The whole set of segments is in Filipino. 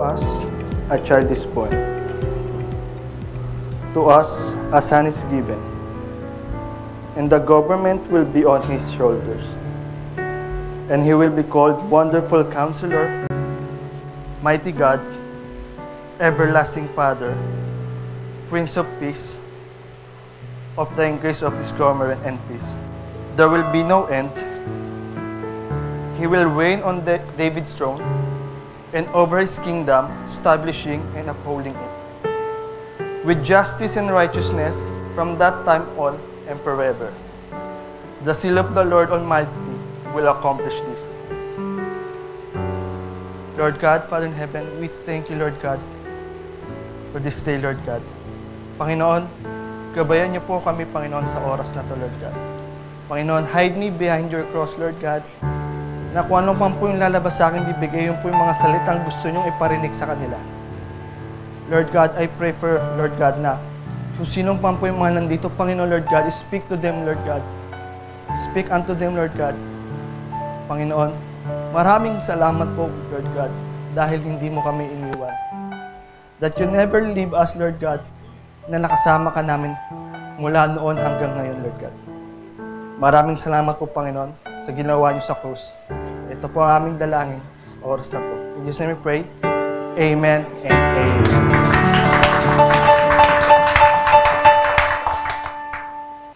us a child is born. To us a son is given, and the government will be on his shoulders. And he will be called Wonderful Counselor, Mighty God, Everlasting Father, Prince of Peace. Of the increase of his government and peace, there will be no end. He will reign on David's throne and over his kingdom, establishing and upholding it with justice and righteousness from that time on and forever. The seal of the Lord Almighty will accomplish this. Lord God, Father in heaven, we thank you, Lord God, for this day, Lord God. Panginoon, gabayan niyo po kami, Panginoon, sa oras na to, Lord God. Panginoon, hide me behind your cross, Lord God, na kung ano man po yung lalabas sa akin bibigay, yun po yung mga salitang gusto niyong iparinig sa kanila. Lord God, I pray for, Lord God, na kung sinong man po yung mga nandito, Panginoon, Lord God, speak to them, Lord God. Speak unto them, Lord God. Panginoon, maraming salamat po, Lord God, dahil hindi mo kami iniwan. That you never leave us, Lord God, na nakasama ka namin mula noon hanggang ngayon, Lord God. Maraming salamat po, Panginoon, sa ginawa niyo sa krus. Ito po ang aming dalangin sa oras na po. In Jesus' name we pray. Amen and amen.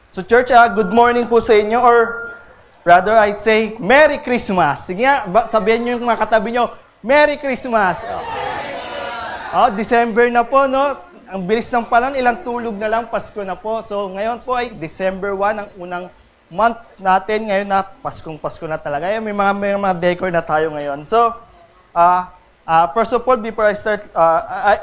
So church, good morning po sa inyo, or rather I'd say, Merry Christmas. Sige nga, sabihin niyo yung mga katabi niyo, Merry Christmas. December na po, no? Ang bilis ng panahon, ilang tulog na lang, Pasko na po. So ngayon po ay December 1, ang unang month natin. Ngayon na Paskong-Pasko na talaga. May mga decor na tayo ngayon. So, first of all, before I start,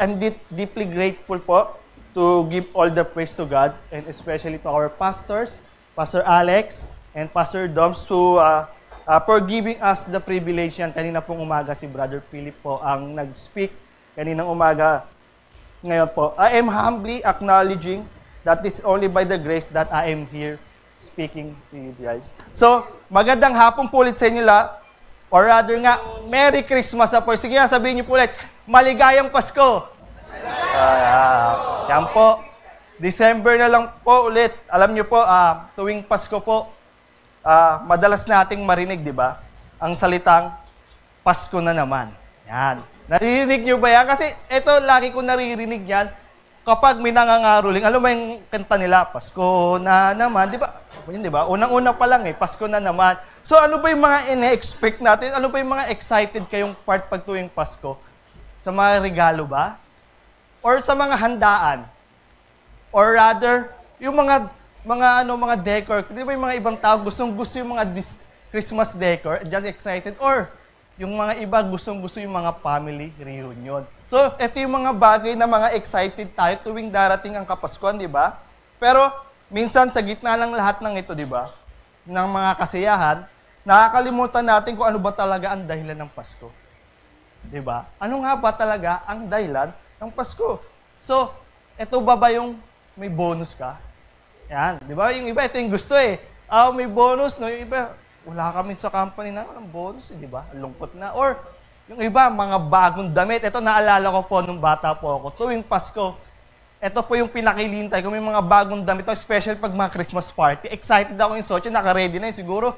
I'm deeply grateful po to give all the praise to God, and especially to our pastors, Pastor Alex and Pastor Doms, for giving us the privilege yan. Kanina pong umaga si Brother Philip po ang nag-speak. Kaninang umaga. Ngayon po, I am humbly acknowledging that it's only by the grace that I am here speaking to you guys. So, magandang hapon po ulit sa inyo lahat. Or rather nga, Merry Christmas na po. Sige nga, sabihin niyo po ulit, maligayang Pasko. Yan po. December na lang po ulit. Alam niyo po, tuwing Pasko po, madalas nating marinig, di ba? Ang salitang, Pasko na naman. Yan. Naririnig niyo ba yan? Kasi ito, lagi ko naririnig yan kapag may nangangaroling. Alam mo yung kanta nila, Pasko na naman, di ba? Yun, di ba? Unang-una pa lang Pasko na naman. So ano ba yung mga ine-expect natin? Ano ba yung mga excited kayong part pag tuwing Pasko? Sa mga regalo ba? Or sa mga handaan? Or rather, yung mga decor. Di ba yung mga ibang tao gustong-gusto yung mga Christmas decor? Diyan excited. Or yung mga iba gustong-gusto yung mga family reunion. So, ito yung mga bagay na mga excited tayo tuwing darating ang Kapaskuhan, di ba? Pero, minsan sa gitna ng lahat ng ito, di ba? Ng mga kasiyahan, nakakalimutan natin kung ano ba talaga ang dahilan ng Pasko. Di ba? Ano nga ba talaga ang dahilan ng Pasko? So, ito ba yung may bonus ka? Yan, di ba? Yung iba, ito yung gusto may bonus, no? Yung iba, wala kami sa company na ang bonus, di ba? Lungkot na. Or, yung iba, mga bagong damit. Ito, naalala ko po nung bata po ako. Tuwing Pasko, ito po yung pinakilintay ko. May mga bagong damit. Special pag mga Christmas party. Excited ako yung Sochi. Naka-ready na yun. Siguro,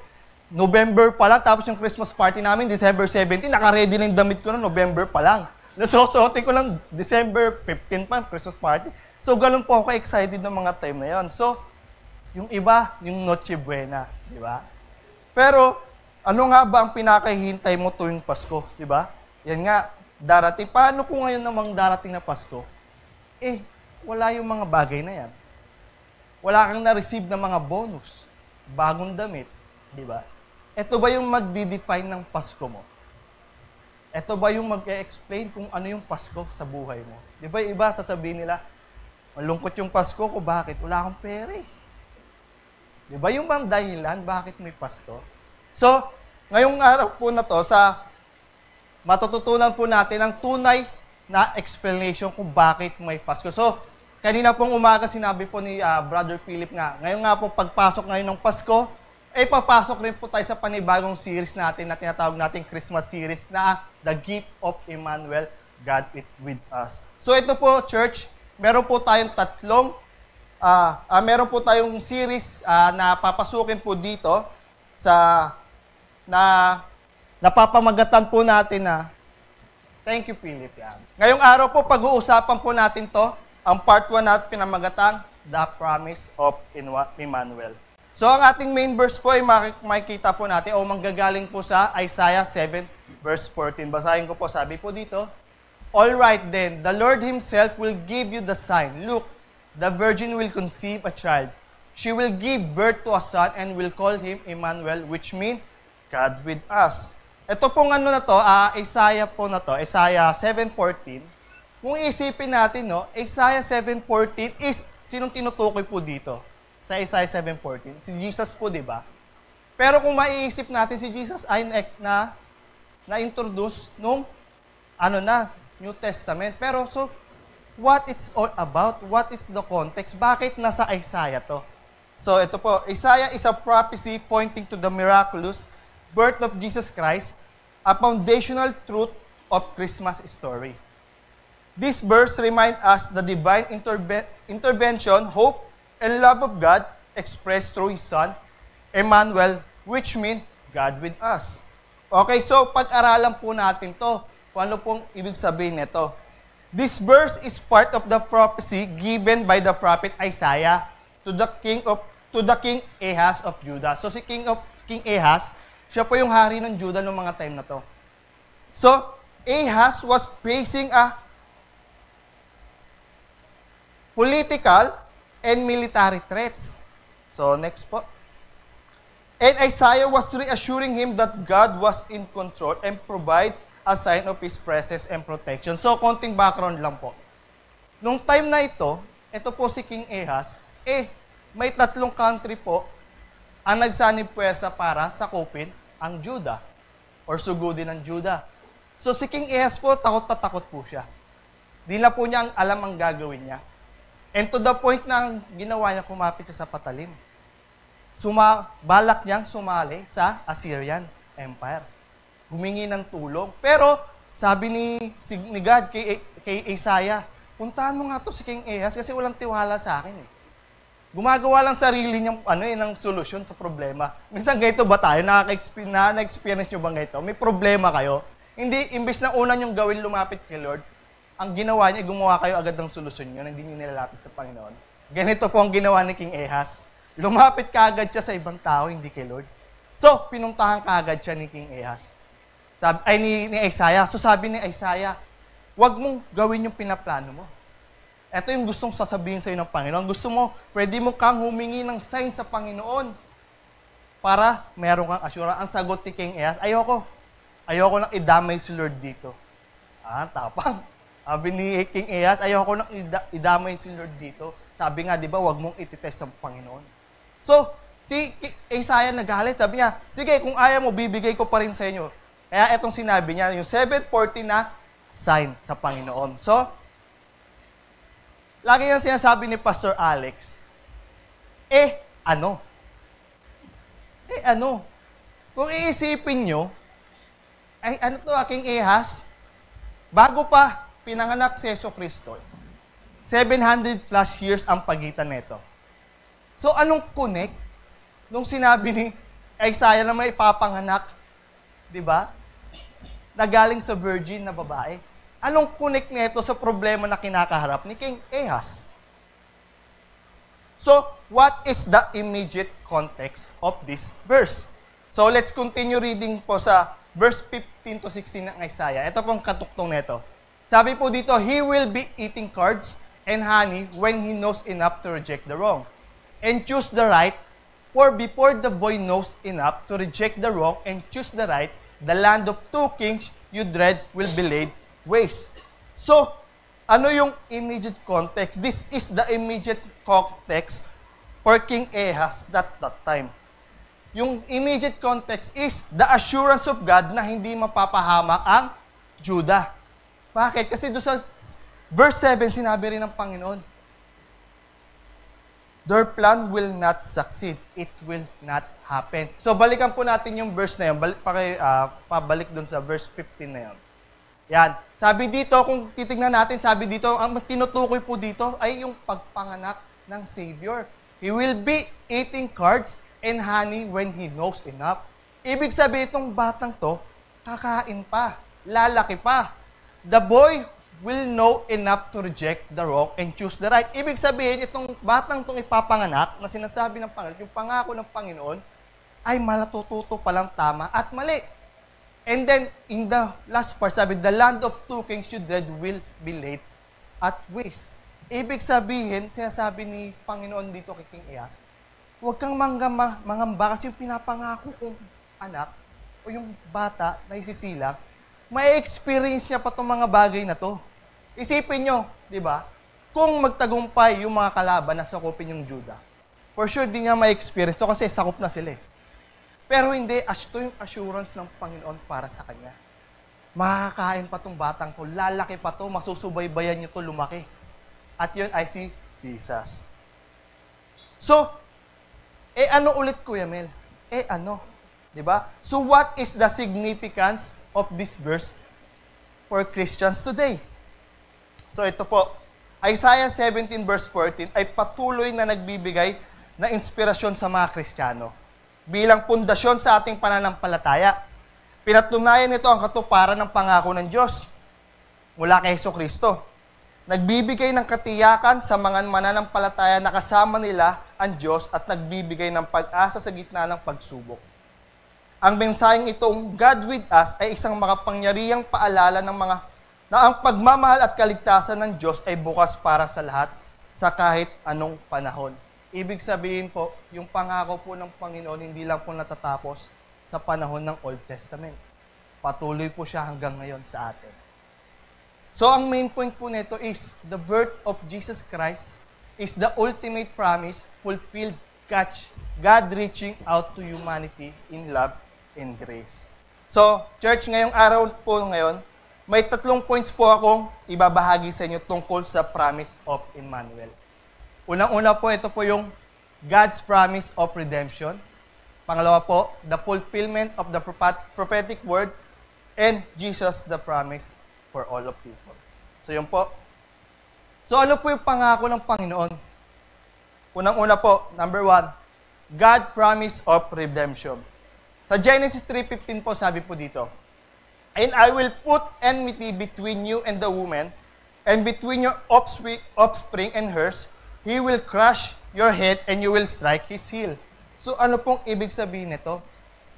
November pa lang. Tapos yung Christmas party namin, December 17. Naka-ready na yung damit ko na November pa lang. Nasusuotin ko lang December 15 pa, Christmas party. So, ganun po ako excited ng mga time na yun. So, yung iba, yung Noche Buena. Di ba? Pero, ano nga ba ang pinakahihintay mo tuwing Pasko, di ba? Yan nga, darating. Paano kung ngayon namang darating na Pasko? Wala yung mga bagay na yan. Wala kang na-receive na mga bonus, bagong damit, di ba? Ito ba yung magdi-define ng Pasko mo? Ito ba yung mag-explain kung ano yung Pasko sa buhay mo? Di ba yung iba sasabihin nila, malungkot yung Pasko ko, bakit? Wala akong pera Di ba yung bang dahilan, bakit may Pasko? So, ngayong araw po na to, matututunan po natin ang tunay na explanation kung bakit may Pasko. So, kanina pong umaga sinabi po ni Brother Philip nga, ngayon nga po pagpasok ngayon ng Pasko, papasok rin po tayo sa panibagong series natin na tinatawag nating Christmas series na The Gift of Emmanuel. God with us. So ito po, church, meron po tayong meron po tayong series na papasukin po dito sa napapamagatan po natin na thank you, Philip. Yan. Ngayong araw po, pag-uusapan po natin to, ang part 1 na pinamagatang The Promise of Emmanuel. So ang ating main verse po ay makikita po natin o manggagaling po sa Isaiah 7 verse 14. Basahin ko po, sabi po dito, all right then, the Lord Himself will give you the sign. Look, the virgin will conceive a child. She will give birth to a son and will call him Emmanuel, which means God with us. Ito pong ano na to, Isaiah po na to, Isaiah 7:14. Kung isipin natin, no, Isaiah 7:14 is, sinong tinutukoy po dito? Sa Isaiah 7:14, si Jesus po, di ba? Pero kung maiisip natin, si Jesus ay na-introduce nung New Testament. Pero so, what it's all about? What is the context? Bakit nasa Isaiah to? So ito po, Isaiah is a prophecy pointing to the miraculous birth of Jesus Christ, a foundational truth of Christmas story. This verse reminds us the divine intervention, hope, and love of God expressed through His Son, Emmanuel, which means God with us. Okay, so pag-aralan po natin to, kung ano pong ibig sabihin nito. This verse is part of the prophecy given by the prophet Isaiah to the king Ahaz of Judah. So si King Ahaz, siya po yung hari ng Judah noong mga time na to. So Ahaz was facing a political and military threats. So next po. And Isaiah was reassuring him that God was in control and provide a sign of His presence and protection. So, konting background lang po. Nung time na ito po si King Ahaz, may 3 country po ang nagsanib puwersa para sakupin ang Judah or sugudin ng Judah. So, si King Ahaz po, takot na takot po siya. Di na po niya alam ang gagawin niya. And to the point na ginawa niya, kumapit siya sa patalim. Balak niyang sumali sa Assyrian Empire. Humingi ng tulong. Pero, sabi ni God kay Isaiah, puntahan mo nga to si King Ahaz kasi walang tiwala sa akin. Gumagawa lang sarili niyang ng solusyon sa problema. Minsan ganito ba tayo? Na-experience nyo ba ganito? May problema kayo? Hindi, imbis na una niyong gawin lumapit kay Lord, ang ginawa niya, gumawa kayo agad ng solusyon niyo na hindi niyo nilalapit sa Panginoon. Ganito po ang ginawa ni King Ahaz. Lumapit kaagad siya sa ibang tao, hindi kay Lord. So, pinuntahan kaagad siya ni King Ahaz. Ni Isaiah. So sabi ni Isaiah, huwag mong gawin yung pinaplano mo. Ito yung gustong sasabihin sa'yo ng Panginoon. Gusto mo, pwede mo kang humingi ng sign sa Panginoon para meron kang assurance. Ang sagot ni King Ahaz, ayoko nang idamay si Lord dito. Tapang. Sabi ni King Ahaz, ayoko nang idamay si Lord dito. Sabi nga, di ba, huwag mong ititest ng Panginoon. So, si Isaiah nagalit. Sabi niya, sige, kung ayaw mo, bibigay ko pa rin sa inyo. Kaya etong sinabi niya, yung 7:14 na sign sa Panginoon. So, lagi yan sinasabi ni Pastor Alex, ano? Kung iisipin nyo, King Ahaz, bago pa pinanganak si Jesucristo, 700 plus years ang pagitan nito. So, anong connect nung sinabi ni Isaiah na may ipapanganak, di ba? Na galing sa virgin na babae. Anong connect nito sa problema na kinakaharap ni King Ahaz? So, what is the immediate context of this verse? So, let's continue reading po sa verse 15 to 16 ng Isaiah. Ito pong katuktong nito. Sabi po dito, He will be eating curds and honey when he knows enough to reject the wrong and choose the right, for before the boy knows enough to reject the wrong and choose the right, the land of 2 kings you dread will be laid waste. So, ano yung immediate context? This is the immediate context for King Ahaz that time. Yung immediate context is the assurance of God na hindi mapapahamak ang Judah. Bakit? Kasi doon sa verse 7, sinabi rin ng Panginoon, their plan will not succeed. It will not happen. So, balikan po natin yung verse na yun. Pabalik doon sa verse 15 na yun. Yan. Sabi dito, kung titignan natin, sabi dito, ang tinutukoy po dito ay yung pagpanganak ng Savior. He will be eating curds and honey when he knows enough. Ibig sabihin, itong batang to, kakain pa, lalaki pa. The boy will know enough to reject the wrong and choose the right. Ibig sabihin, itong batang itong ipapanganak na sinasabi ng Panginoon, yung pangako ng Panginoon, ay malatututo palang tama at mali. And then, in the last part, sabi, the land of two kings you dread will be laid at waste. Ibig sabihin, sinasabi ni Panginoon dito kay King Ahaz, huwag kang mangamba kasi yung pinapangako kong anak o yung bata na isisilang, may experience niya pa itong mga bagay na to. Isipin nyo, di ba? Kung magtagumpay yung mga kalaban na sakupin yung Judah, for sure, di niya ma-experience to kasi sakop na sila eh. Pero hindi, ito yung assurance ng Panginoon para sa kanya. Makakain pa tong batang to, lalaki pa to, masusubaybayan niyo to lumaki. At yun ay si Jesus. So, ano ulit, Kuya Mel? Ano? Di ba? So, what is the significance of this verse for Christians today? So, ito po. Isaiah 17 verse 14 ay patuloy na nagbibigay na inspirasyon sa mga Kristiyano bilang pundasyon sa ating pananampalataya. Pinatunayan nito ang katuparan ng pangako ng Diyos mula kay Jesucristo. Nagbibigay ng katiyakan sa mga mananampalataya na kasama nila ang Diyos at nagbibigay ng pag-asa sa gitna ng pagsubok. Ang mensaheng itong God with us ay isang makapangyarihang paalala ng mga na ang pagmamahal at kaligtasan ng Diyos ay bukas para sa lahat sa kahit anong panahon. Ibig sabihin po, yung pangako po ng Panginoon hindi lang po natatapos sa panahon ng Old Testament. Patuloy po siya hanggang ngayon sa atin. So, ang main point po nito is the birth of Jesus Christ is the ultimate promise fulfilled God reaching out to humanity in love and grace. So, church, ngayong araw po ngayon, may 3 points po akong ibabahagi sa inyo tungkol sa promise of Emmanuel. Unang-una po, ito po yung God's promise of redemption. Pangalawa po, the fulfillment of the prophetic word, and Jesus the promise for all of people. So, yun po. So, ano po yung pangako ng Panginoon? Unang-una po, number 1, God promise of redemption. Sa Genesis 3:15 po, sabi po dito, and I will put enmity between you and the woman, and between your offspring and hers. He will crush your head, and you will strike his heel. So, ano pong ibig sabihin nito?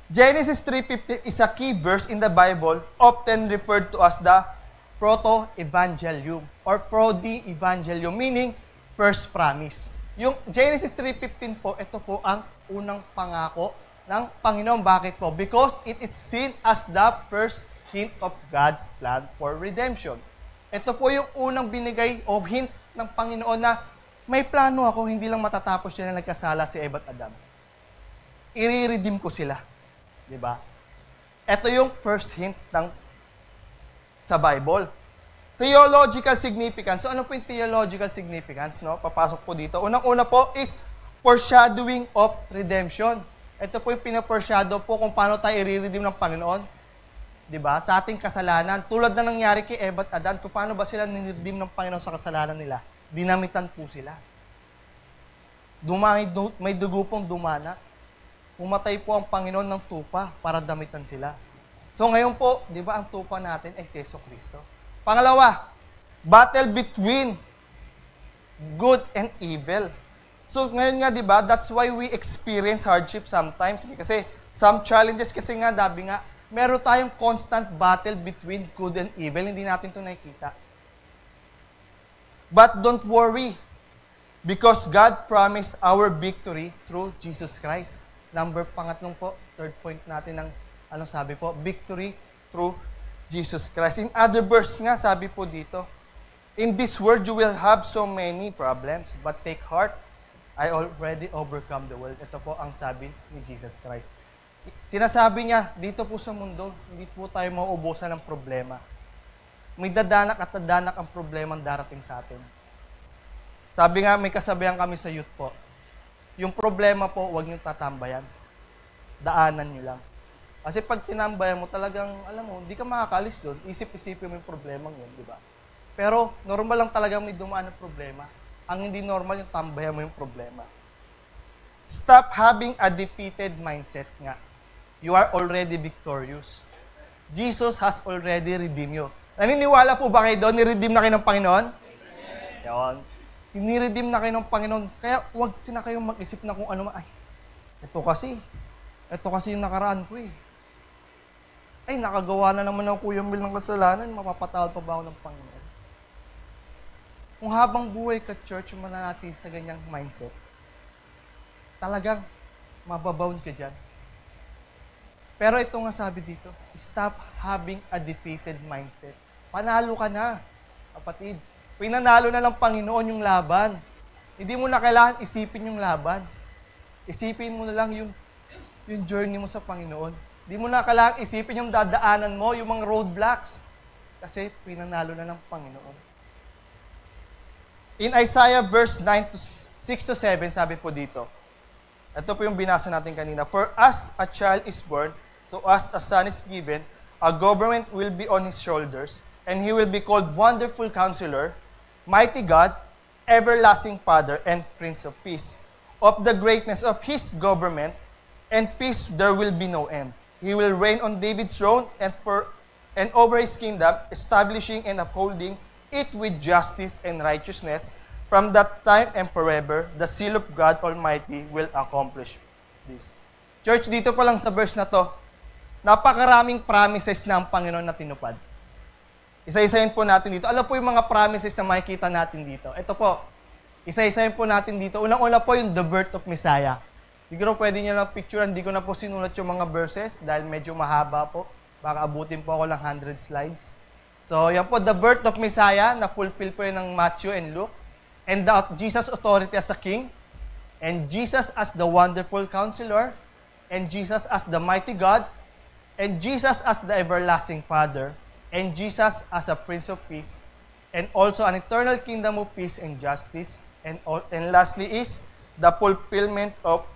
Genesis 3:15 is a key verse in the Bible, often referred to as the proto-evangelium or prodi-evangelium, meaning first promise. Yung Genesis 3:15 po, ito po ang unang pangako ng Panginoon. Bakit po? Because it is seen as the first hint of God's plan for redemption. Ito po yung unang binigay o hint ng Panginoon na may plano ako, hindi lang matatapos yan na nagkasala si Eva at Adam. I-redeem ko sila. Diba? Ito yung first hint sa Bible. Theological significance. So ano po yung theological significance? No? Papasok po dito. Unang-una po is foreshadowing of redemption. Ito po yung pina-foreshadow po kung paano tayo i-redeem ng Panginoon. Diba? Sa ating kasalanan. Tulad na nangyari kay Eva at Adan, kung paano ba sila niredeem ng Panginoon sa kasalanan nila? Dinamitan po sila. May dugo pong dumana. Pumatay po ang Panginoon ng tupa para damitan sila. So ngayon po, di ba ang tupa natin ay si Jesucristo? Pangalawa, battle between good and evil. So ngayon nga, di ba, that's why we experience hardship sometimes. Kasi some challenges kasi nga, dabi nga, meron tayong constant battle between good and evil. Hindi natin ito nakikita. But don't worry, because God promised our victory through Jesus Christ. Pangatlong po, third point natin ng anong sabi po, victory through Jesus Christ. In other verse nga, sabi po dito, in this world you will have so many problems, but take heart, I already overcome the world. Ito po ang sabi ni Jesus Christ. Sinasabi niya, dito po sa mundo, hindi po tayo mauubusan ng problema. May dadanak at dadanak ang problema ang darating sa atin. Sabi nga, may kasabihan kami sa youth po, yung problema po, huwag niyong tatambayan. Daanan niyo lang. Kasi pag tinambayan mo talagang, alam mo, hindi ka makakalis doon. Isip-isipin mo yung problemang yun, di ba? Pero normal lang talaga may dumaan ng problema. Ang hindi normal yung tambayan mo yung problema. Stop having a defeated mindset nga. You are already victorious. Jesus has already redeemed you. Naniniwala po ba kayo doon? Ni-redeem na kayo ng Panginoon? Yun. Ni-redeem na kayo ng Panginoon. Kaya huwag na kayong mag-isip na kung ano. Ay, ito kasi yung nakaraan ko eh. Ay, nakagawa na naman ng Kuya Mil ng kasalanan, mapapatawad pa ba ako ng Panginoon? Kung habang buhay ka, church, mananatili sa ganyang mindset, talagang mababound ka dyan. Pero ito nga sabi dito, stop having a defeated mindset. Panalo ka na, kapatid. Pinanalo na ng Panginoon yung laban. Hindi mo na kailangan isipin yung laban. Isipin mo na lang yung journey mo sa Panginoon. Hindi mo na kailangan isipin yung dadaanan mo, yung mga roadblocks. Kasi pinanalo na ng Panginoon. In Isaiah verse 6-7, sabi po dito, ito po yung binasa natin kanina, for us a child is born, to us a son is given, a government will be on his shoulders, and he will be called Wonderful Counselor, Mighty God, Everlasting Father, and Prince of Peace. Of the greatness of his government and peace there will be no end. He will reign on David's throne and over his kingdom, establishing and upholding it with justice and righteousness. From that time and forever, the seal of God Almighty will accomplish this. Church, dito pa lang sa verse na to, napakaraming promises na ang Panginoon na tinupad. Isa-isahin po natin dito. Alam po yung mga promises na makikita natin dito. Ito po, isa-isahin po natin dito. Unang-una po yung the birth of Messiah. Siguro pwede nyo lang picture, hindi ko na po sinulat yung mga verses dahil medyo mahaba po. Baka abutin po ako ng 100 slides. So, yan po, the birth of Messiah, na-fulfill po yun ng Matthew and Luke. And Jesus' authority as a king. And Jesus as the Wonderful Counselor. And Jesus as the Mighty God. And Jesus as the Everlasting Father. And Jesus as a Prince of Peace. And also an eternal kingdom of peace and justice. And lastly is the fulfillment of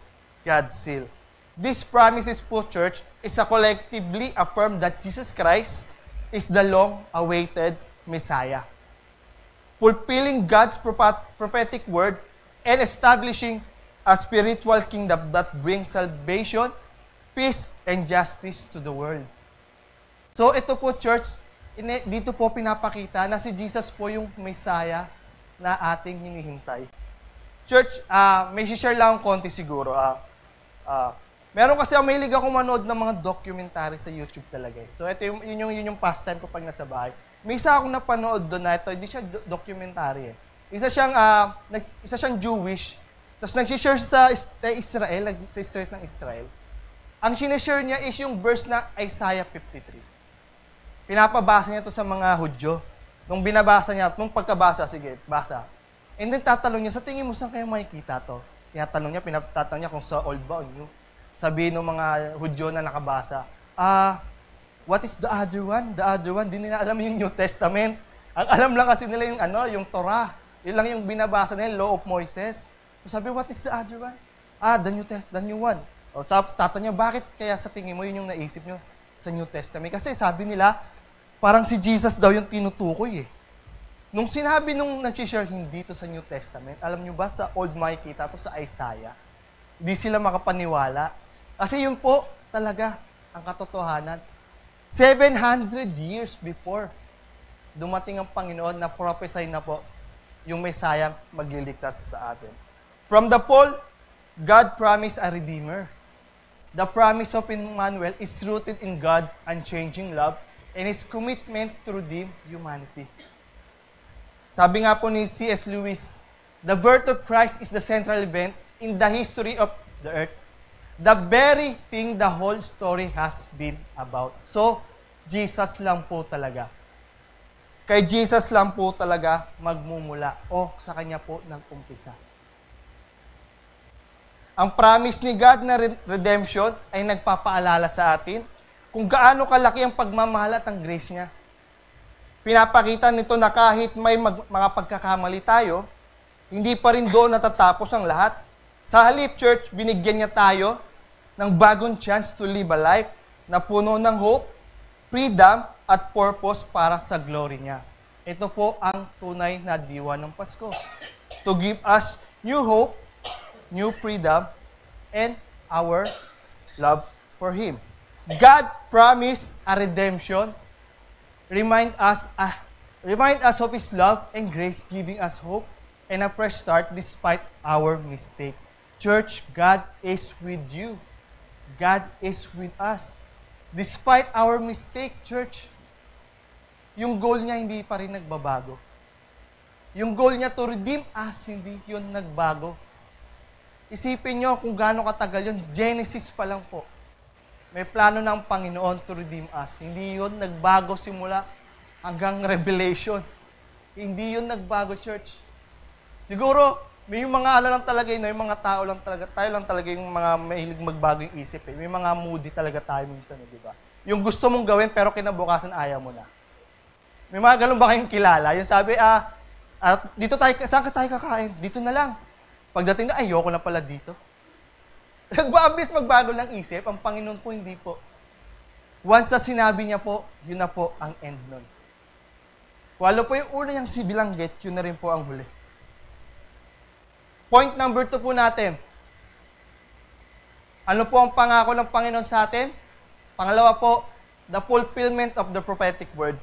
God's seal. These promises po, church, is a collectively affirm that Jesus Christ is the long-awaited Messiah. Fulfilling God's prophetic word and establishing a spiritual kingdom that brings salvation, peace, and justice to the world. So ito po, church, dito po pinapakita na si Jesus po yung Messiah na ating hinihintay. Church, may share lang akong konti siguro. Meron kasi mahilig ako manood ng mga documentary sa YouTube talaga. So ito yun yung pastime ko pag nasa bahay. May isa akong napanood doon na ito, hindi siya documentary eh. Isa siyang Jewish, tapos nag-share sa Israel, sa street ng Israel. Ang sinishare niya is yung verse na Isaiah 53. Pinapabasa niya to sa mga Hudyo. Nung binabasa niya, nung pagkabasa, sige, basa. And then tatanong niya, sa tingin mo saan kayo makikita to? Tinatanong niya, pinatanong niya kung sa old ba o new. Sabihin ng mga Hudyo na nakabasa, what is the other one? The other one, di nila alam yung New Testament. Ang alam lang kasi nila yung Torah. Yun lang yung binabasa nila, Law of Moses. So sabi, what is the other one? The new one. O tapos tatanong niya, bakit kaya sa tingin mo yun yung naisip niyo sa New Testament? Kasi sabi nila, parang si Jesus daw yung tinutukoy eh. Nung sinabi nung nag-share hindi to sa New Testament, alam niyo ba sa Old makikita to sa Isaiah? Hindi sila makapaniwala. Kasi yun po talaga ang katotohanan. 700 years before dumating ang Panginoon na prophesy na po yung Messiah magliligtas sa atin. From the fall, God promised a Redeemer. The promise of Emmanuel is rooted in God's unchanging love and His commitment to redeem humanity. Sabi nga po ni C.S. Lewis, the birth of Christ is the central event in the history of the earth. The very thing the whole story has been about. So, Jesus lang po talaga. Kay Jesus lang po talaga magmumula o sa Kanya po nag-umpisa. Ang promise ni God na redemption ay nagpapaalala sa atin kung gaano kalaki ang pagmamahal at ang grace niya. Pinapakita nito na kahit may mga pagkakamali tayo, hindi pa rin doon natatapos ang lahat. Sa halip, church, binigyan niya tayo ng bagong chance to live a life na puno ng hope, freedom, at purpose para sa glory niya. Ito po ang tunay na diwa ng Pasko. To give us new hope, new freedom, and our love for Him. God promised a redemption, remind us of His love and grace, giving us hope and a fresh start despite our mistake. Church, God is with you. God is with us. Despite our mistake, church, yung goal niya hindi pa rin nagbabago. Yung goal niya to redeem us, hindi yun nagbago. Isipin nyo kung gaano katagal yun. Genesis pa lang po. May plano ng Panginoon to redeem us. Hindi yun nagbago simula hanggang Revelation. Hindi yun nagbago, church. Siguro, may mga ano lang talaga yun, yung mga tao lang talaga, tayo lang talaga yung mga mahilig magbago yung isip. Eh. May mga moody talaga tayo minsan, di ba? Yung gusto mong gawin pero kinabukasan ayaw mo na. May mga ganun ba kayong kilala? Yung sabi, dito tayo, saan ka tayo kakain? Dito na lang. Pagdating na, ayoko na pala dito. Nagbabis magbago lang isip, ang Panginoon po hindi po. Once na sinabi niya po, yun na po ang end nun. Walo po yung una niyang sibilanggit, yun na rin po ang huli. Point number 2 po natin. Ano po ang pangako ng Panginoon sa atin? Pangalawa po, the fulfillment of the prophetic word.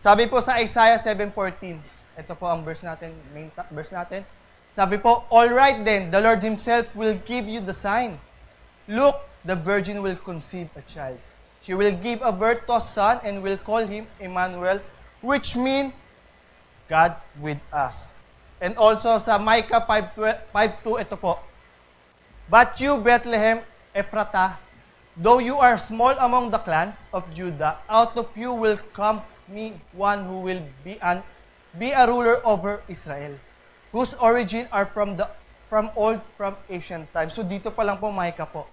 Sabi po sa Isaiah 7:14, ito po ang verse natin, main verse natin. Sabi po, all right then, the Lord Himself will give you the sign. Look, the virgin will conceive a child. She will give a birth to a son and will call him Emmanuel, which means God with us. And also sa Micah 5:2, ito po. But you, Bethlehem Ephratah, though you are small among the clans of Judah, out of you will come me one who will be a ruler over Israel, whose origin are from ancient times. So dito pa lang po, Micah po.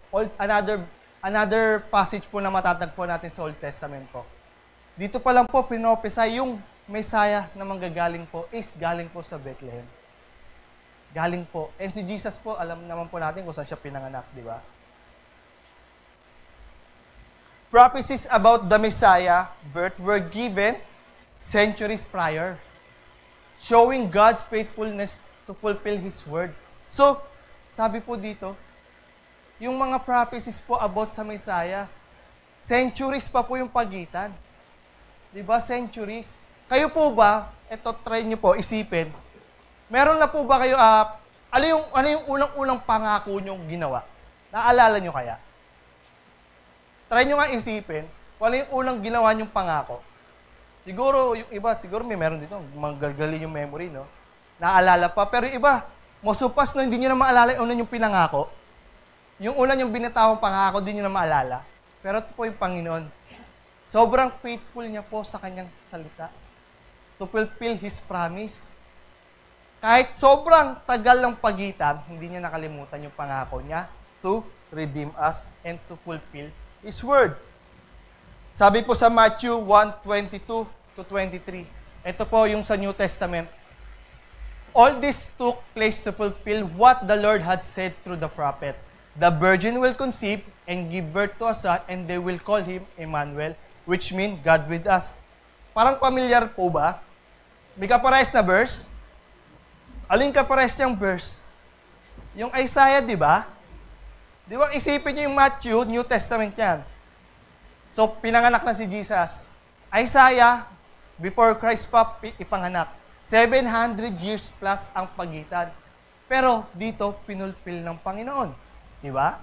Another passage po na matatagpo natin sa Old Testament po. Dito pa lang po, pinopesa yung Messiah na manggagaling po is galing po sa Bethlehem. Galing po. And si Jesus po, alam naman po natin kung saan siya pinanganak, di ba? Prophecies about the Messiah birth were given centuries prior, showing God's faithfulness to fulfill His word. So, sabi po dito, yung mga prophecies po about sa Messiah, centuries pa po yung pagitan. Diba? Centuries. Kayo po ba, eto try nyo po, isipin, meron na po ba kayo, ano yung unang-unang pangako nyong ginawa? Naalala nyo kaya? Try nyo nga isipin, kung ano yung unang ginawa nyong pangako. Siguro, yung iba, siguro may meron dito, magagali yung memory, no? Naalala pa. Pero yung iba, masupas na hindi nyo na maalala yung una yung pinangako. Yung una yung binatawang pangako, hindi nyo na maalala. Pero ito po yung Panginoon. Sobrang faithful niya po sa kanyang salita to fulfill His promise. Kahit sobrang tagal ng pagitan, hindi niya nakalimutan yung pangako niya to redeem us and to fulfill His word. Sabi po sa Matthew 1:22-23. Ito po yung sa New Testament. All this took place to fulfill what the Lord had said through the prophet. The virgin will conceive and give birth to a son, and they will call him Emmanuel, which means God with us. Parang familiar po ba? May kaparehas na verse? Alin kaparehas niyang verse? Yung Isaiah, di ba? Di ba, isipin niyo yung Matthew, New Testament yan. So, pinanganak na si Jesus. Isaiah, before Christ pa ipanganak. 700 years plus ang pagitan. Pero dito, pinulpil ng Panginoon. Di ba?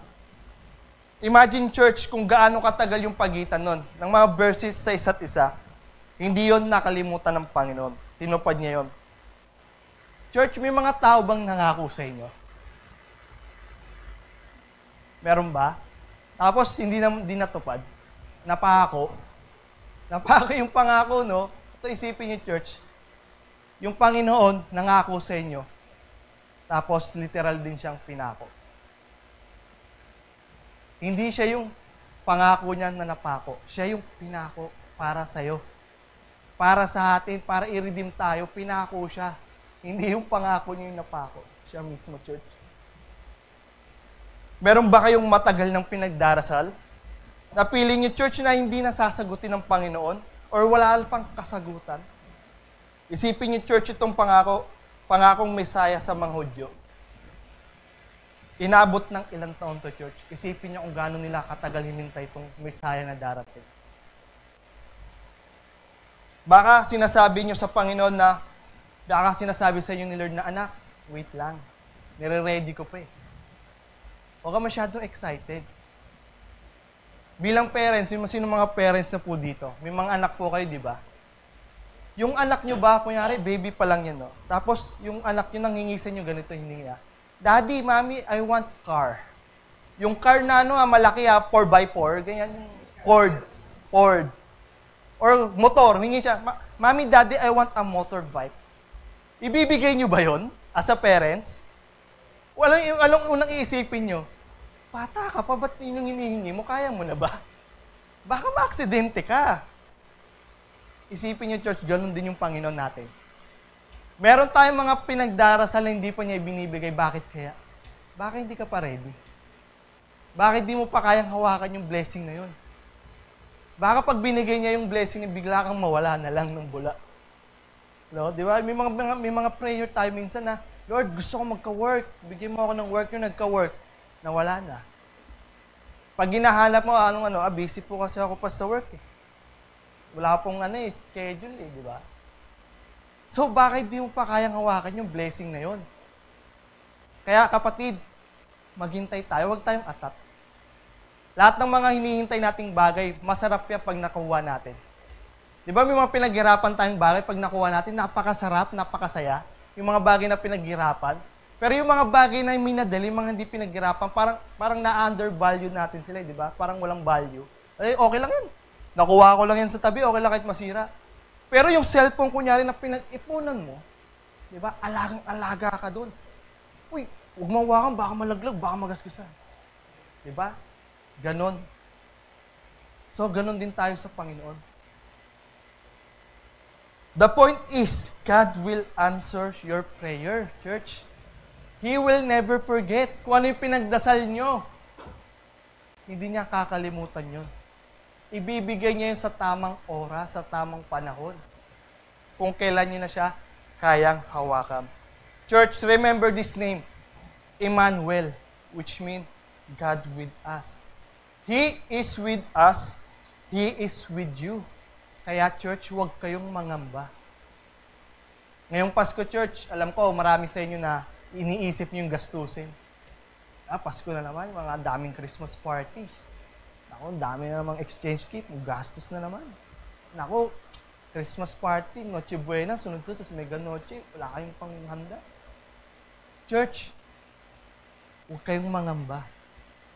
Imagine, church, kung gaano katagal yung pagitan nun, ng mga verses sa isa't isa. Hindi yon nakalimutan ng Panginoon. Tinupad niya yon. Church, may mga tao bang nangako sa inyo? Meron ba? Tapos, hindi natupad. Napako yung pangako, no? Ito isipin niyo, church. Yung Panginoon, nangako sa inyo. Tapos, literal din siyang pinako. Hindi siya yung pangako niya na napako. Siya yung pinako para sa'yo. Para sa atin, para i-redeem tayo, pinako siya. Hindi yung pangako niya yung napako. Siya mismo, church. Meron ba kayong matagal ng pinagdarasal? Napili niyo church na hindi nasasagutin ng Panginoon or wala pang kasagutan. Isipin niyo church itong pangakong Messiah sa mga Hudyo. Inabot ng ilang taon to church. Isipin niyo kung gaano nila katagal hinintay itong Messiah na darating. Baka sinasabi niyo sa Panginoon na, baka sinasabi sa inyo ni Lord na, anak, wait lang. Nire-ready ko pa eh. Huwag ka masyadong excited. Bilang parents, sino mga parents na po dito? May mga anak po kayo, di ba? Yung anak nyo ba, kunyari, baby pa lang yan, no? Tapos, yung anak nyo nanghingi sa inyo, ganito hiningi, Daddy, Mommy, I want car. Yung car na, malaki, 4x4, ganyan yung Ford. Or motor, hingi siya, Mommy, Daddy, I want a motorbike. Ibibigay nyo ba yon as a parents? Walang unang iisipin nyo, bata ka pa, ba't yung hinihingi mo? Kaya mo na ba? Baka ma-aksidente ka. Isipin niyo, church, ganun din yung Panginoon natin. Meron tayong mga pinagdarasal na hindi pa niya ibinibigay. Bakit kaya? Bakit hindi ka pa ready? Bakit di mo pa kayang hawakan yung blessing na yun? Baka pag binigay niya yung blessing, bigla kang mawala na lang ng bula. No? Di ba? May mga prayer tayo minsan na, Lord, gusto ko magka-work. Bigyan mo ako ng work yung nagka-work. Nawala na. Pag ginahanap mo, busy po kasi ako pa sa work eh. Wala pong schedule eh, di ba? So, bakit di mo pa kayang hawakan yung blessing na yon? Kaya kapatid, maghintay tayo, huwag tayong atat. Lahat ng mga hinihintay nating bagay, masarap yan pag nakuha natin. Di ba may mga pinaghirapan tayong bagay, pag nakuha natin, napakasarap, napakasaya. Yung mga bagay na pinaghirapan. Pero yung mga bagay na minadali, mga hindi pinaghirapan, parang na-undervalue natin sila, di ba? Parang walang value. Eh, okay lang yan. Nakuha ko lang yan sa tabi, okay lang kahit masira. Pero yung cellphone, kunyari, na pinag-ipunan mo, di ba? Alagang-alaga ka dun. Uy, huwag mawakan, baka malaglag, baka magasgasan. Di ba? Ganon. So, ganon din tayo sa Panginoon. The point is, God will answer your prayer, church. He will never forget kung ano yung pinagdasal nyo. Hindi niya kakalimutan yun. Ibibigay niya yun sa tamang oras, sa tamang panahon. Kung kailan niyo na siya kayang hawakan. Church, remember this name, Emmanuel, which means God with us. He is with us. He is with you. Kaya church, huwag kayong mangamba. Ngayong Pasko, church, alam ko, marami sa inyo na iniisip niyo yung gastusin. Pasko na naman, mga daming Christmas party. Naku, dami na namang exchange gift, gastos na naman. Naku, Christmas party, Noche Buena, sunod to, tapos Mega Noche, wala kayong panghanda. Church, huwag kayong mangamba.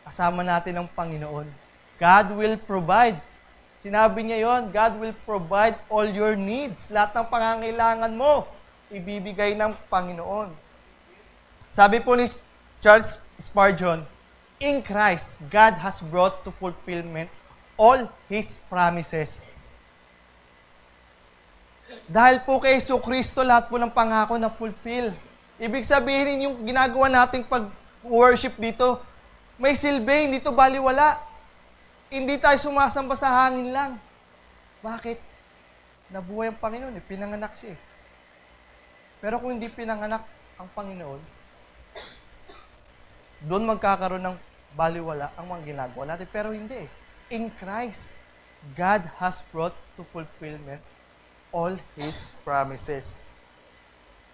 Kasama natin ang Panginoon. God will provide. Sinabi niya yon, God will provide all your needs. Lahat ng pangangailangan mo, ibibigay ng Panginoon. Sabi po ni Charles Spurgeon, in Christ, God has brought to fulfillment all His promises. Dahil po kay Jesucristo, lahat po ng pangako na fulfill. Ibig sabihin, yung ginagawa nating pag-worship dito, may silbi, hindi to baliwala. Hindi tayo sumasamba sa hangin lang. Bakit? Nabuhay ang Panginoon, pinanganak siya. Pero kung hindi pinanganak ang Panginoon, doon magkakaroon ng baliwala ang mga ginagawa natin. Pero hindi. In Christ, God has brought to fulfillment all His promises.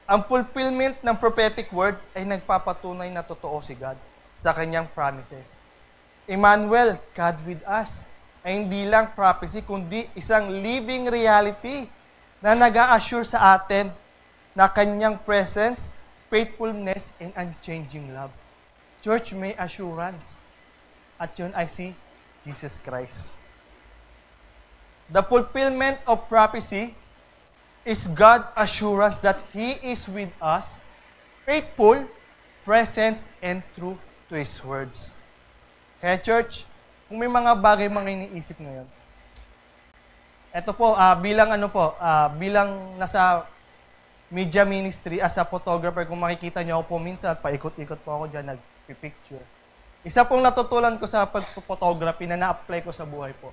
Ang fulfillment ng prophetic word ay nagpapatunay na totoo si God sa kanyang promises. Emmanuel, God with us, ay hindi lang prophecy, kundi isang living reality na nag-a-assure sa atin na kanyang presence, faithfulness, and unchanging love. Church, may assurance. At yun ay si Jesus Christ. The fulfillment of prophecy is God's assurance that He is with us, faithful, present, and true to His words. Kaya church, kung may mga bagay mga iniisip ngayon, eto po, bilang nasa media ministry as a photographer, kung makikita niyo ako po minsan, paikot-ikot po ako dyan, nagpipicture. Isa pong natutulan ko sa pag-photography na na-apply ko sa buhay po.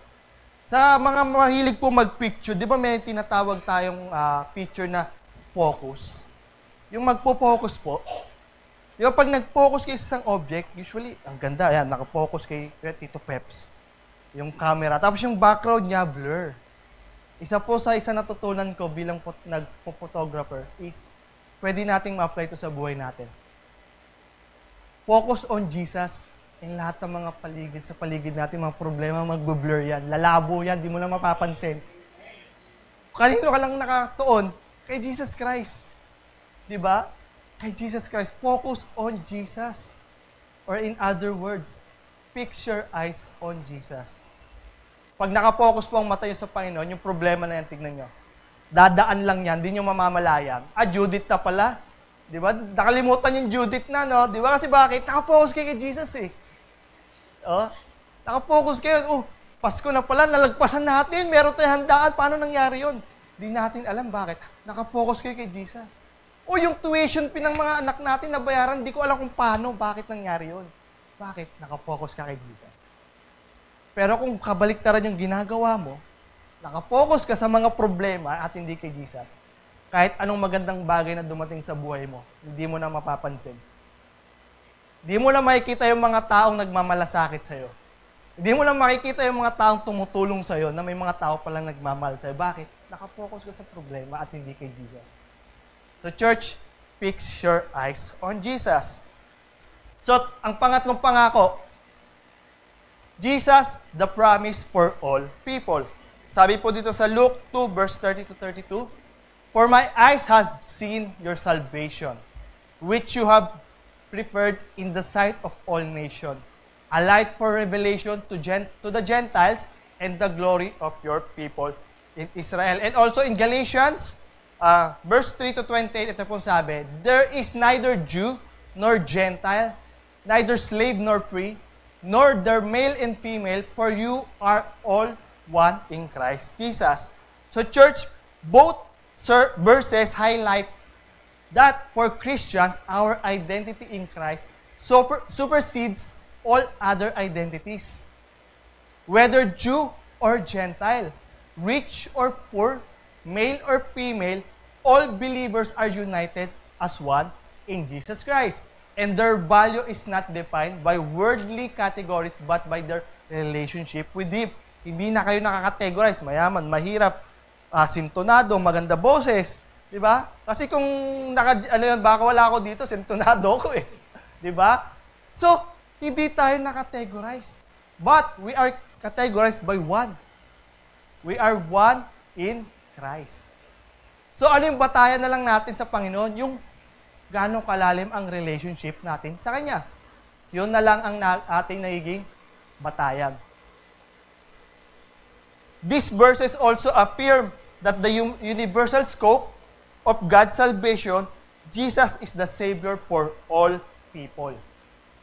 Sa mga mahilig po mag-picture, di ba may tinatawag tayong picture na focus? Yung magpo-focus po, di ba pag nag-focus kayo sa isang object, usually, ang ganda, yan, nakafocus kay Tito Peps. Yung camera. Tapos yung background niya, blur. Isa po sa natutunan ko bilang nagpo-photographer is, pwede nating ma-apply ito sa buhay natin. Focus on Jesus. In lahat ng mga sa paligid natin, mga problema, mag-blur yan. Lalabo yan, di mo na mapapansin. Kanino ka lang nakatuon? Kay Jesus Christ. Di ba? Kay Jesus Christ. Focus on Jesus. Or in other words, fix your eyes on Jesus. Pag nakapokus po ang mata nyo sa Panginoon, yung problema na yan, tignan nyo. Dadaan lang yan, di nyo mamamalayang. Judith na pala. Di ba? Nakalimutan yung Judith na, no? Di ba? Kasi bakit? Nakapokus kayo kay Jesus eh. Oh, nakapokus kayo. Pasko na pala, nalagpasan natin. Meron tayong handaan. Paano nangyari yun? Di natin alam bakit. Nakapokus kayo kay Jesus. Yung tuition fee ng mga anak natin na bayaran, di ko alam kung paano, bakit nangyari yun. Bakit? Nakapokus ka kay Jesus. Pero kung kabaliktaran yung ginagawa mo, nakapokus ka sa mga problema at hindi kay Jesus, kahit anong magandang bagay na dumating sa buhay mo, hindi mo na mapapansin. Hindi mo na makikita yung mga taong nagmamalasakit sa'yo. Hindi mo na makikita yung mga taong tumutulong sa'yo na may mga tao palang nagmamahal sa'yo. Bakit? Nakapokus ka sa problema at hindi kay Jesus. So church, fix your eyes on Jesus. So, ang pangatlong pangako, Jesus, the promise for all people. Sabi po dito sa Luke 2, verse 30-32, For my eyes have seen your salvation, which you have prepared in the sight of all nations, a light for revelation to the Gentiles and the glory of your people in Israel. And also in Galatians, verse 3-28, ito pong sabi, There is neither Jew nor Gentile, neither slave nor free, nor there male and female, for you are all one in Christ Jesus. So church, both verses highlight that for Christians, our identity in Christ supersedes all other identities. Whether Jew or Gentile, rich or poor, male or female, all believers are united as one in Jesus Christ. And their value is not defined by worldly categories but by their relationship with Him. Hindi na kayo nakakategorize, mayaman, mahirap, sintonado, maganda boses. Diba? Kasi kung baka wala ako dito, sintonado ako eh. Diba? So, hindi tayo nakategorize. But we are categorized by one. We are one in Christ. So, ano yung batayan na lang natin sa Panginoon? Yung gano'ng kalalim ang relationship natin sa Kanya. Yun na lang ang ating nagiging batayan. These verses also affirm that the universal scope of God's salvation, Jesus is the Savior for all people.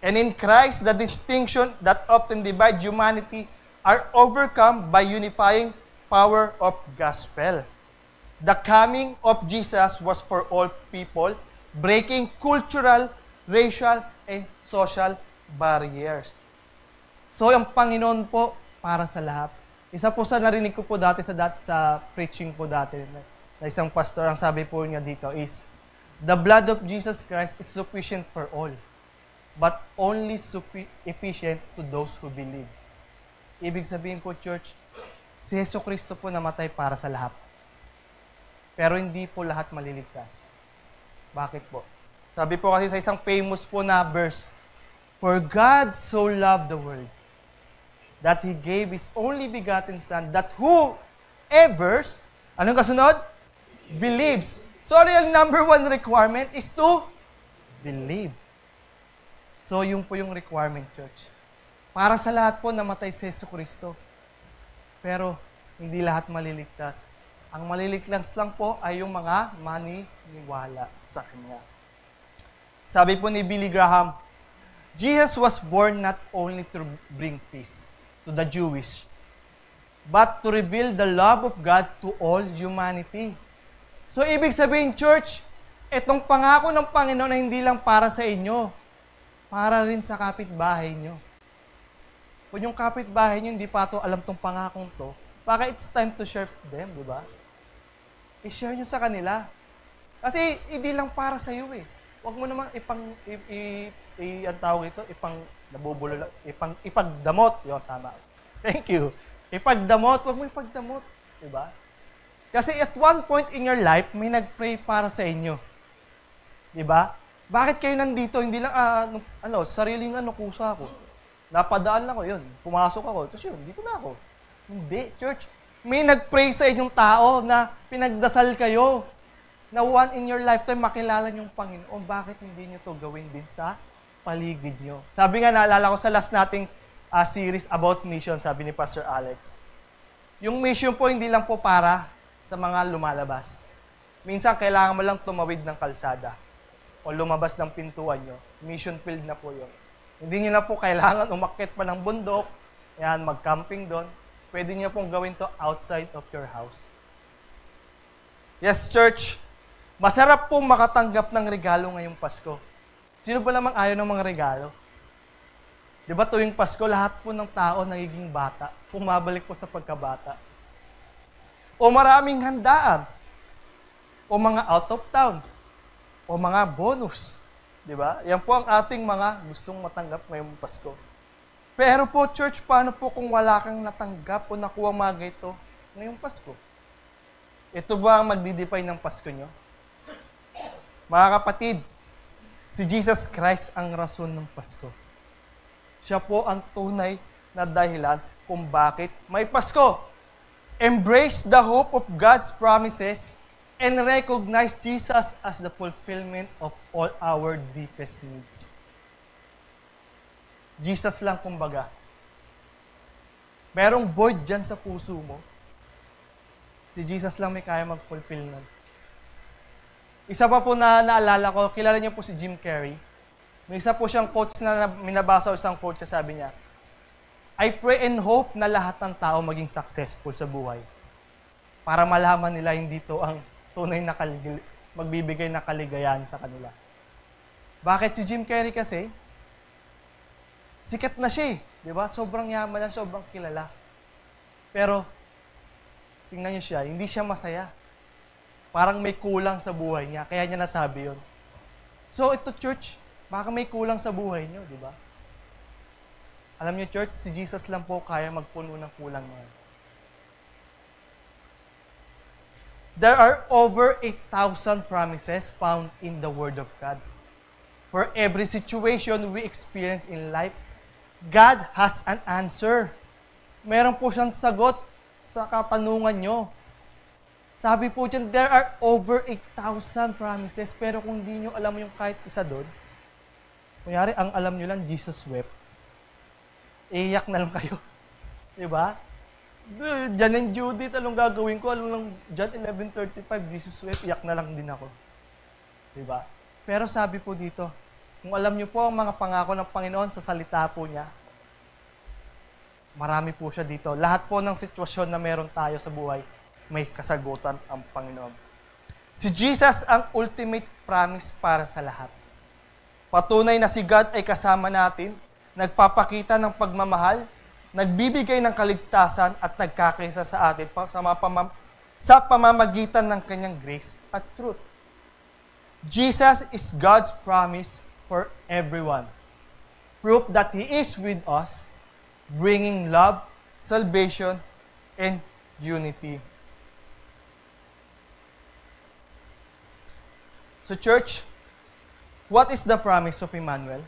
And in Christ, the distinction that often divide humanity are overcome by unifying power of gospel. The coming of Jesus was for all people, breaking cultural, racial, and social barriers. So, ang Panginoon po para sa lahat. Isa po sa narinig ko po dati sa preaching po dati na isang pastor, ang sabi po niya dito is, the blood of Jesus Christ is sufficient for all, but only efficient to those who believe. Ibig sabihin po, church, si Jesucristo po namatay para sa lahat. Pero hindi po lahat maliligtas. Bakit po? Sabi po kasi sa isang famous po na verse, For God so loved the world, that He gave His only begotten Son, that whoever, anong kasunod? Believes. So, yung number one requirement is to believe. So, yun po yung requirement, church. Para sa lahat po, namatay si Jesucristo. Pero, hindi lahat maliligtas. Ang maliligtas lang po ay yung mga maniniwala sa Kanya. Sabi po ni Billy Graham, Jesus was born not only to bring peace to the Jewish, but to reveal the love of God to all humanity. So, ibig sabihin, church, itong pangako ng Panginoon na hindi lang para sa inyo, para rin sa kapitbahay nyo. Kung yung kapitbahay nyo hindi pa to alam tong pangakong to, baka it's time to share them, di ba? I-share nyo sa kanila. Kasi hindi lang para sa iyo eh. Huwag mo namang ang tawag ito, ipagdamot. Yun, tama. Thank you. Ipagdamot, huwag mo ipagdamot. Di ba? Kasi at one point in your life, may nag-pray para sa inyo. Di ba? Bakit kayo nandito? Hindi lang, sariling kusa ko. Napadaan lang ko yun. Pumasok ako. Tapos yun, dito na ako. Hindi, church. May nag-pray sa inyong tao na pinagdasal kayo. Na one in your lifetime makilala niyong Panginoon. Bakit hindi niyo to gawin din sa paligid niyo? Sabi nga, naalala ko sa last nating series about mission, sabi ni Pastor Alex. Yung mission po, hindi lang po para sa mga lumalabas. Minsan, kailangan mo lang tumawid ng kalsada o lumabas ng pintuan nyo. Mission field na po yun. Hindi nyo na po kailangan umakyat pa ng bundok, yan, mag-camping doon. Pwede nyo pong gawin to outside of your house. Yes, church. Masarap po makatanggap ng regalo ngayong Pasko. Sino ba namang ayaw ng mga regalo? Di ba tuwing Pasko, lahat po ng tao nagiging bata. Pumabalik po sa pagkabata. O maraming handaan. O mga out of town. O mga bonus. Di ba? Yan po ang ating mga gustong matanggap ngayong Pasko. Pero po, church, paano po kung wala kang natanggap o nakuha mga ganito ngayong Pasko? Ito ba ang magdidefine ng Pasko nyo? Mga kapatid, si Jesus Christ ang rason ng Pasko. Siya po ang tunay na dahilan kung bakit may Pasko. Embrace the hope of God's promises and recognize Jesus as the fulfillment of all our deepest needs. Jesus lang kumbaga. Merong void dyan sa puso mo. Si Jesus lang may kaya mag-fulfill nun. Isa pa po na naalala ko, kilala niyo po si Jim Carrey. May isa po siyang quotes na minabasa o isang quote siya, sabi niya, I pray and hope na lahat ng tao maging successful sa buhay. Para malaman nila hindi to ang tunay na magbibigay na kaligayahan sa kanila. Bakit si Jim Carrey kasi? Sikat na siya eh. Di ba? Sobrang yaman na, sobrang kilala. Pero, tingnan niyo siya, hindi siya masaya. Parang may kulang sa buhay niya, kaya niya nasabi yun. So, ito church, baka may kulang sa buhay niyo, di ba? Alam niyo church, si Jesus lang po kaya magpuno ng kulang niya. There are over 8,000 promises found in the Word of God. For every situation we experience in life, God has an answer. Meron po siyang sagot sa katanungan nyo. Sabi po dyan, there are over 8,000 promises, pero kung di nyo alam yung kahit isa doon, kunyari, ang alam nyo lang, Jesus wept, iiyak na lang kayo. Diba? John and Judith, anong gagawin ko? Alam lang, John 11:35, Jesus wept, iyak na lang din ako. Diba? Pero sabi po dito, kung alam nyo po ang mga pangako ng Panginoon sa salita po niya, marami po siya dito. Lahat po ng sitwasyon na meron tayo sa buhay, may kasagutan ang Panginoon. Si Jesus ang ultimate promise para sa lahat. Patunay na si God ay kasama natin, nagpapakita ng pagmamahal, nagbibigay ng kaligtasan at nagkakaisa sa atin sa pamamagitan ng kanyang grace at truth. Jesus is God's promise for everyone. Proof that He is with us, bringing love, salvation, and unity. So church, what is the promise of Emmanuel?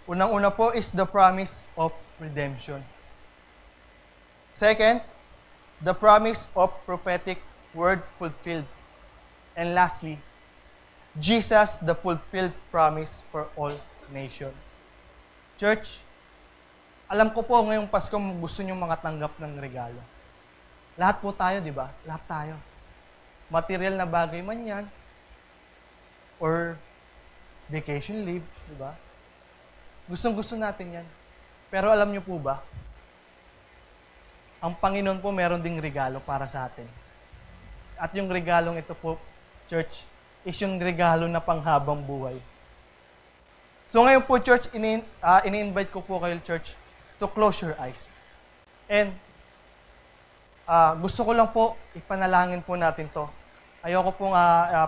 Unang-una po is the promise of redemption. Second, the promise of prophetic word fulfilled. And lastly, Jesus, the fulfilled promise for all nations. Church, alam ko po ngayong Pasko gusto nyo makatanggap ng regalo. Lahat po tayo, di ba? Lahat tayo. Material na bagay man yan, or vacation leave, di ba? Gustong-gusto natin yan. Pero alam nyo po ba, ang Panginoon po meron ding regalo para sa atin. At yung regalong ito po, church, is yung regalo na panghabang buhay. So ngayon po, church, ini-invite ko po kayo, church, to close your eyes. And gusto ko lang po, ipanalangin po natin to. Ayoko pong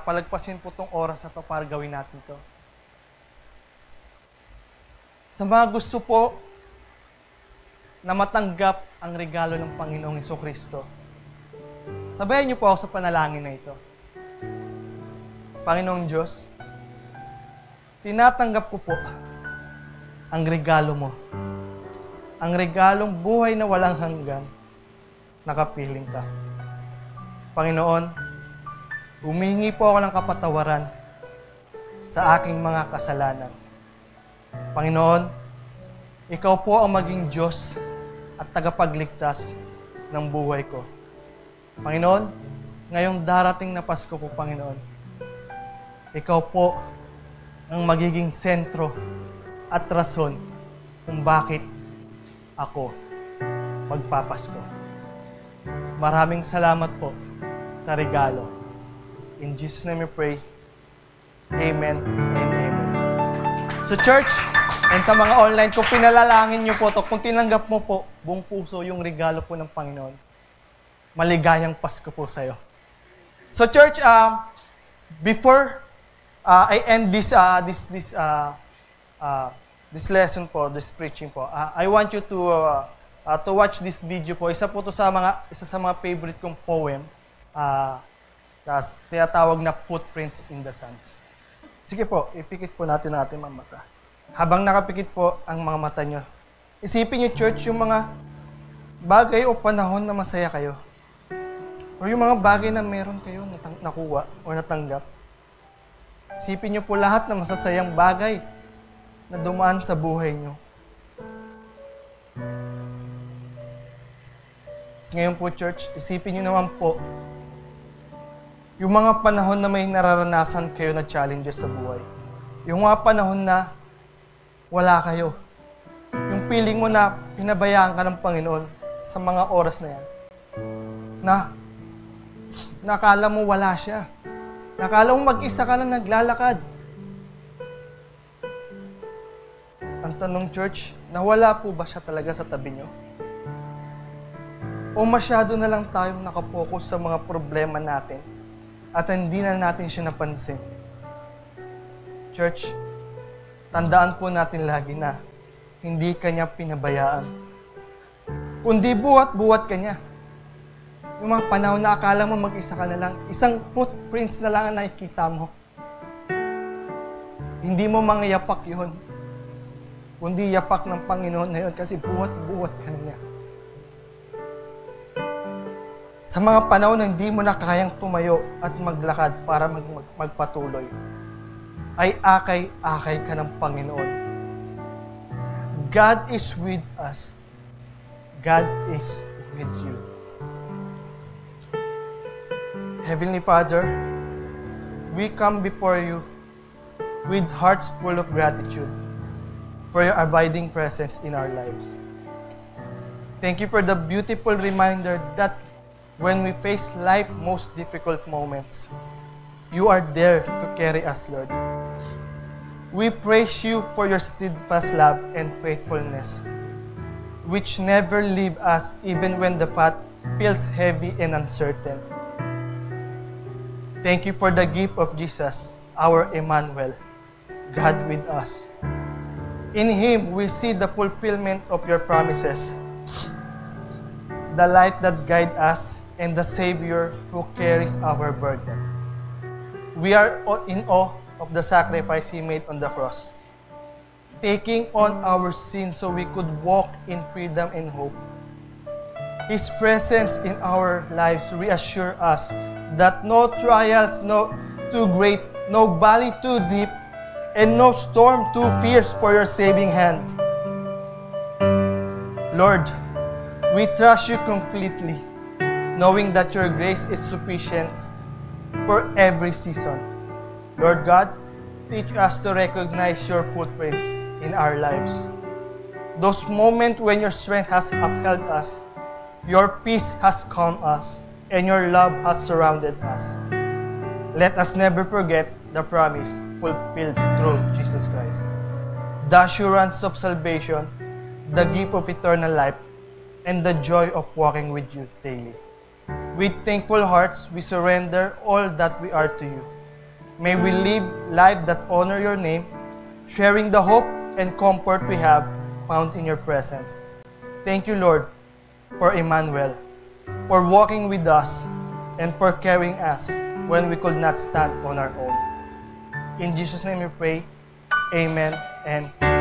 palagpasin po tong oras na to para gawin natin to. Sa mga gusto po na matanggap ang regalo ng Panginoong Hesukristo, sabayan niyo po ako sa panalangin na ito. Panginoong Diyos, tinatanggap ko po ang regalo mo. Ang regalong buhay na walang hanggan, nakapiling ka. Panginoon, humingi po ako ng kapatawaran sa aking mga kasalanan. Panginoon, ikaw po ang maging Diyos at tagapagligtas ng buhay ko. Panginoon, ngayong darating na Pasko po, Panginoon, ikaw po ang magiging sentro at rason kung bakit ako magpapasko. Maraming salamat po sa regalo. In Jesus' name we pray. Amen and amen. So church, and sa mga online, kung pinalalangin niyo po to, kung tinanggap mo po buong puso yung regalo po ng Panginoon, maligayang Pasko po sa'yo. So church, before I end this lesson po, this preaching po, I want you to watch this video po. Isa sa mga favorite kong poem, tinatawag na Footprints in the Sands. Sige po, ipikit po natin ang ating mga mata. Habang nakapikit po ang mga mata nyo, isipin nyo, church, yung mga bagay o panahon na masaya kayo. O yung mga bagay na meron kayo nakuha o natanggap. Isipin nyo po lahat ng masasayang bagay na dumaan sa buhay nyo. Ngayon po, church, isipin nyo naman po yung mga panahon na may nararanasan kayo na challenges sa buhay. Yung mga panahon na wala kayo. Yung feeling mo na pinabayaan ka ng Panginoon sa mga oras na yan. Nakala mo wala siya. Nakala mo mag-isa ka na naglalakad. Ang tanong, church, nawala po ba siya talaga sa tabi nyo? O masyado na lang tayong nakapokus sa mga problema natin at hindi na natin siya napansin? Church, tandaan po natin lagi na hindi kanya pinabayaan. Kundi buhat-buhat kanya. Yung mga panahon na akala mo mag-isa ka na lang, isang footprints na lang ang nakikita mo. Hindi mo mga yapak yun. Kundi yapak ng Panginoon na yun kasi buhat-buhat ka na niya. Sa mga panahon na hindi mo na kayang tumayo at maglakad para magpatuloy, ay akay-akay ka ng Panginoon. God is with us. God is with you. Heavenly Father, we come before you with hearts full of gratitude for your abiding presence in our lives. Thank you for the beautiful reminder that when we face life's most difficult moments, you are there to carry us, Lord. We praise you for your steadfast love and faithfulness, which never leave us even when the path feels heavy and uncertain. Thank you for the gift of Jesus, our Emmanuel, God with us. In Him, we see the fulfillment of your promises, the light that guides us, and the Savior who carries our burden. We are in awe of the sacrifice He made on the cross, taking on our sins so we could walk in freedom and hope. His presence in our lives reassures us that no trials too great, no valley too deep, and no storm too fierce for your saving hand. Lord, we trust you completely, knowing that your grace is sufficient for every season. Lord God, teach us to recognize your footprints in our lives. Those moments when your strength has upheld us, your peace has calmed us, and your love has surrounded us. Let us never forget the promise fulfilled through Jesus Christ. the assurance of salvation, the gift of eternal life, and the joy of walking with you daily. With thankful hearts, we surrender all that we are to you. May we live life that honor your name, sharing the hope and comfort we have found in your presence. Thank you, Lord, for Emmanuel, for walking with us, and for carrying us when we could not stand on our own. In Jesus' name we pray, amen and